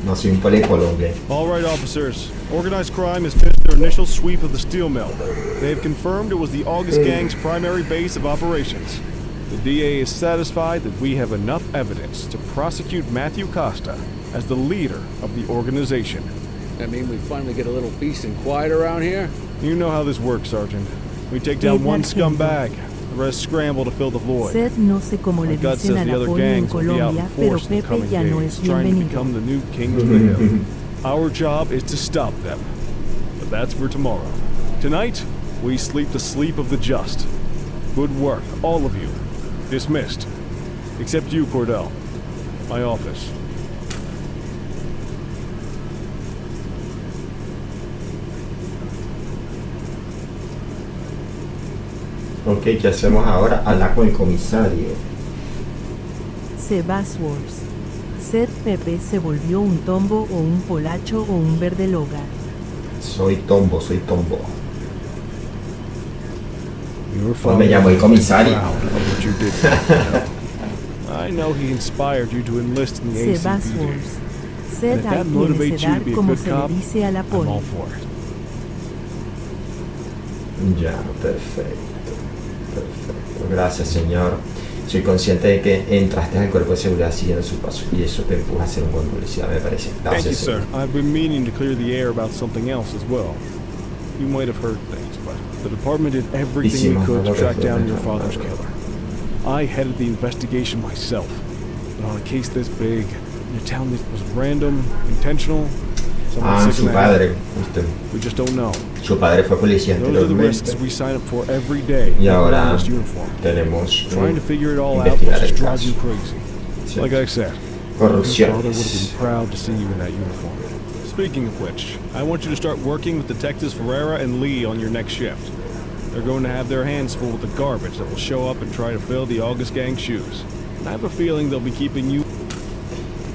No soy un policolombe. All right, officers. Organized crime has finished their initial sweep of the steel mill. They have confirmed it was the August Gang's primary base of operations. The DA is satisfied that we have enough evidence to prosecute Matthew Costa as the leader of the organization. That mean we finally get a little peace and quiet around here? You know how this works, Sergeant. We take down one scumbag, the rest scramble to fill the void. Sed no sé cómo le dicen a la poli en Colombia, pero Pepe ya no es trying to bienvenido. become the new king of the hill. Our job is to stop them, but that's for tomorrow. Tonight, we sleep the sleep of the just. Good work, all of you. Dismissed. Except you, Cordell. My office. Ok, ¿qué hacemos ahora? Hablar con el comisario. Sebaswords. Sed Pepe se volvió un tombo o un polacho o un verde loga. Soy tombo. Pues me llamo el comisario. I know he inspired you to enlist in the ACPD. Sebaswords. Sed And if that hay motivates quienes you to dar be a como good se le cop, dice a la I'm poli. all for it. Ya, perfecto. Gracias, señor. Soy consciente de que entraste al cuerpo de seguridad siguiendo su paso y eso te empuja a ser un buen policía, me parece. Thank you, Gracias, sir. señor. I've been meaning to clear the air about something else as well. You might have heard things, but the department did everything we could to track down your father's killer. I headed the investigation myself, but on a case this big, you're telling me it was random, intentional. Su padre, usted. We just don't know. Su padre fue policía Those are the risks anteriormente we sign up for every day. y ahora in this uniform. tenemos Trying to figure it all out investigar just el drives you caso. crazy. Sí. Like I said, your father would have been Corrupciones. proud to see you in that uniform. Speaking of which, I want you to start working with Detectives Ferreira and Lee on your next shift. They're going to have their hands full with the garbage that will show up and try to fill the August Gang's shoes. And I have a feeling they'll be keeping you...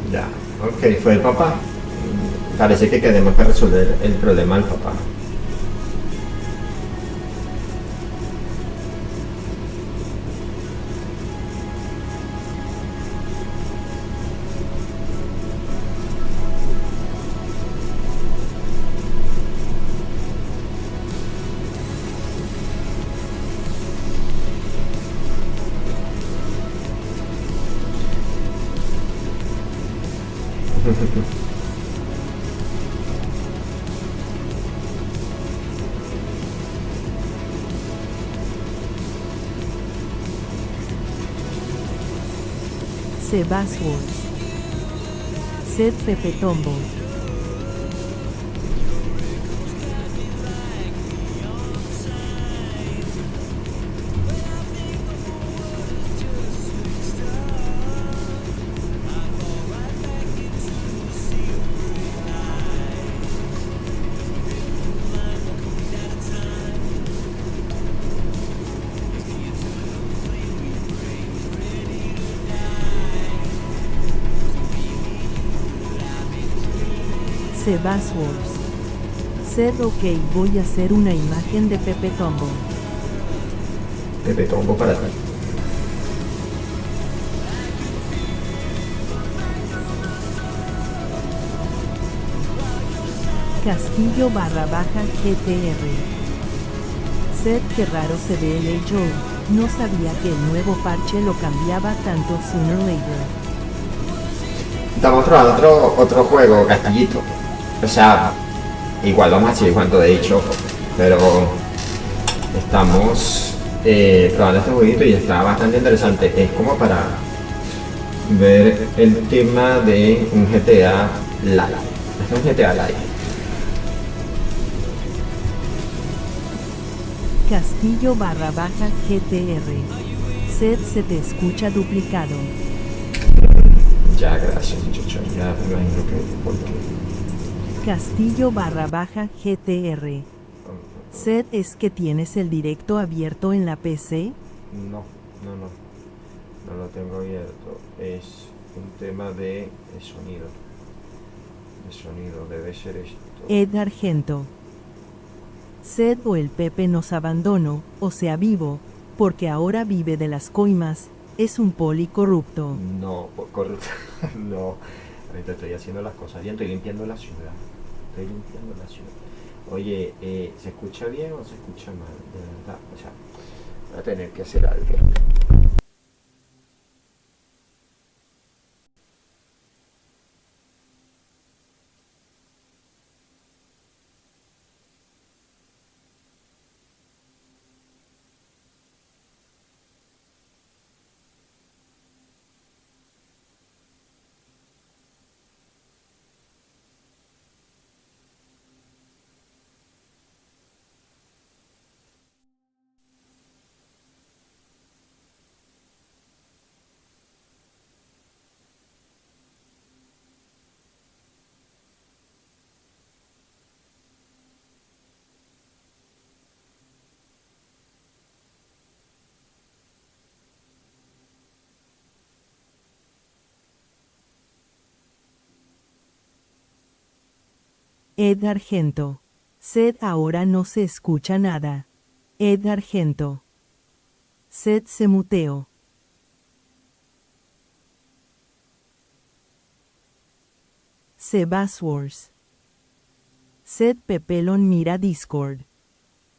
Ya, ok, fue el papá. Parece que tenemos que resolver el problema del papá. Sebaswords. Sed Pepe Tombo. Sebaswords. Sed ok, voy a hacer una imagen de Pepe Tombo. Pepe Tombo para atrás. Castillo / GTR. Sed que raro se ve el hecho. No sabía que el nuevo parche lo cambiaba tanto sooner or later. Estamos probando otro juego, Castillito. O sea, igual vamos a seguir jugando de hecho, pero estamos probando este jueguito y está bastante interesante. Es como para ver el tema de un GTA Live. Este es un GTA Live. Castillo barra baja GTR. Sed se te escucha duplicado. Ya, gracias, muchacho. Ya me imagino que por qué. Castillo barra baja GTR. Sed, ¿es que tienes el directo abierto en la PC? No, no, no. No lo tengo abierto. Es un tema de sonido. De sonido, debe ser esto. Ed Argento. Sed o el Pepe nos abandonó, o sea vivo, porque ahora vive de las coimas, es un poli corrupto. No, correcto. No. Ahorita estoy haciendo las cosas bien, estoy limpiando la ciudad. Estoy limpiando la ciudad. Oye, ¿se escucha bien o se escucha mal? De verdad, o sea, voy a tener que hacer algo. Ed Argento. Sed, ahora no se escucha nada. Ed Argento. Sed se muteó. Sebaswars. Sed Pepelon mira Discord.